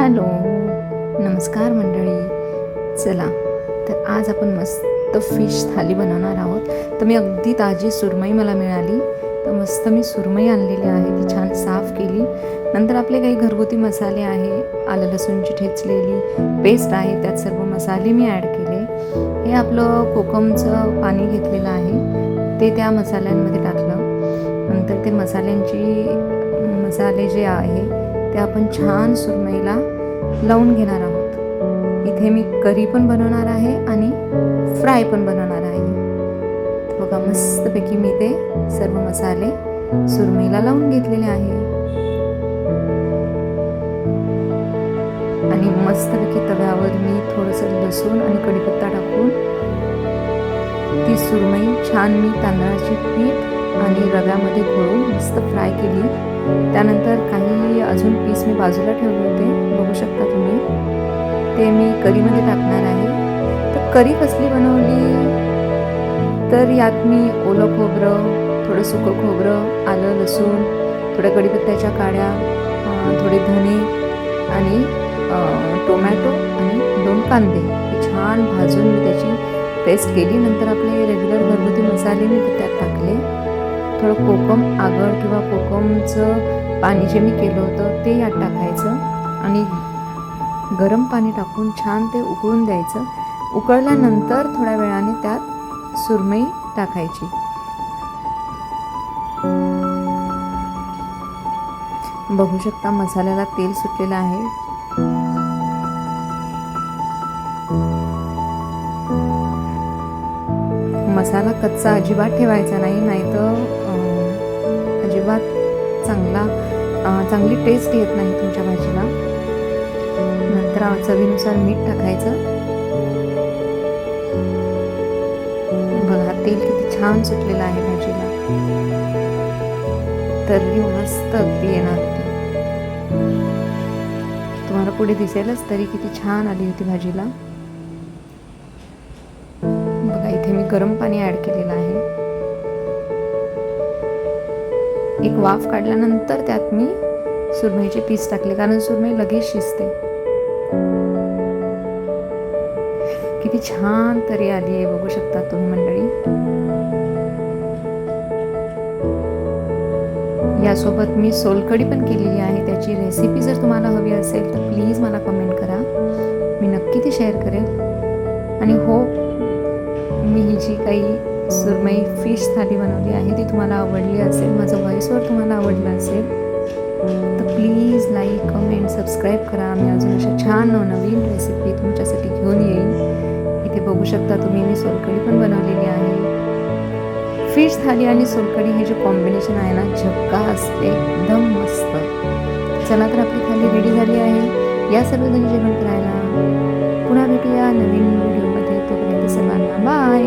Hello, नमस्कार मंडळी. चला तर आज आपण मस्त फिश थाली बनवणार आहोत. तर मी अगदी ताजी सुरमई मला मिळाली, तर मस्त मी सुरमई आणलेली आहे. ती छान साफ केली. नंतर आपले काही घरगुती मसाले आहे, आलं लसूणची ठेचलेली पेस्ट आहे, त्यात सर्व मसाले मी ॲड केले. हे आपलं कोकमचं पाणी घेतलेलं आहे ते त्या मसाल्यांमध्ये टाकलं. नंतर ते मसाले जे आहे ते आपण छान सुरमईला लावून घेणार आहोत. इथे मी करी पण बनवणार आहे आणि फ्राय पण बनवणार आहे. तर बघा मस्तपैकी मी ते सर्व मसाले सुरमईला लावून घेतलेले आहे आणि मस्तपैकी तव्यावर मी थोडंसं लसूण आणि कढीपत्ता टाकून ती सुरमई छान मी तांदळाची पीठ आणि रव्यामध्ये घोळून मस्त फ्राय केली. त्यानंतर काही अजून पीस मी बाजूला ठेवले होते, बघू शकता तुम्ही. ते मी करीमध्ये टाकणार आहे. तर करी कसली बनवली, तर यात मी ओलं खोबरं, थोडं सुकं खोबरं, आलं लसूण, थोड्या कढीपत्त्याच्या काड्या, थोडे धने आणि टोमॅटो आणि 2 कांदे हे छान भाजून मी त्याची पेस्ट केली. नंतर आपले रेग्युलर घरगुती मसाले मी त्यात टाकले. थोडं कोकम आगळ किंवा कोकमचं पाणी जे मी केलं होतं ते यात टाकायचं आणि गरम पाणी टाकून छान ते उकळून द्यायचं. उकळल्यानंतर थोड्या वेळाने त्यात सुरमई टाकायची. बघू शकता मसाल्याला तेल सुटलेलं आहे. मसाला कच्चा अजिबात ठेवायचा नाही, नाहीतर अजिबात चांगली टेस्ट येत नाही तुमच्या भाजीला. नंतर चवीनुसार मीठ टाकायचं. बघा तेल किती छान सुटलेलं आहे भाजीला. तर्री मस्त अगदी येणार होती. तुम्हाला पुढे दिसेलच तरी किती छान आली होती भाजीला. बघा इथे मी गरम पाणी ॲड केलेलं आहे. एक वाफ काढल्यानंतर त्यात मी सुरमईचे पीस टाकले, कारण सुरमई लगेच शिजते. किती छान तरी आली आहे, बघू शकता तुम्ही मंडळी. यासोबत मी सोलकढी पण केलेली आहे. त्याची रेसिपी जर तुम्हाला हवी असेल तर प्लीज मला कमेंट करा, मी नक्की ती शेअर करेल. आणि हो, मी ही जी काही सुरमई फिश थाली बनवली आहे ती तुम्हाला आवडली असेल, माझं व्हॉइसवर तुम्हाला आवडलं असेल तर प्लीज लाईक कमेंट सबस्क्राईब करा. मी अजून अशा छान नवीन रेसिपी तुमच्यासाठी घेऊन येईन. इथे बघू शकता तुम्ही मी सोलकढी पण बनवलेली आहे. फिश थाली आणि सोलकढी हे जे कॉम्बिनेशन आहे ना, झक्कास, एकदम मस्त. चला तर आपली थाली रेडी झाली आहे. या सर्वजण जेवण करायला. पुन्हा भेटूया नवीन व्हिडिओमध्ये. तोपर्यंत सर्वांना बाय.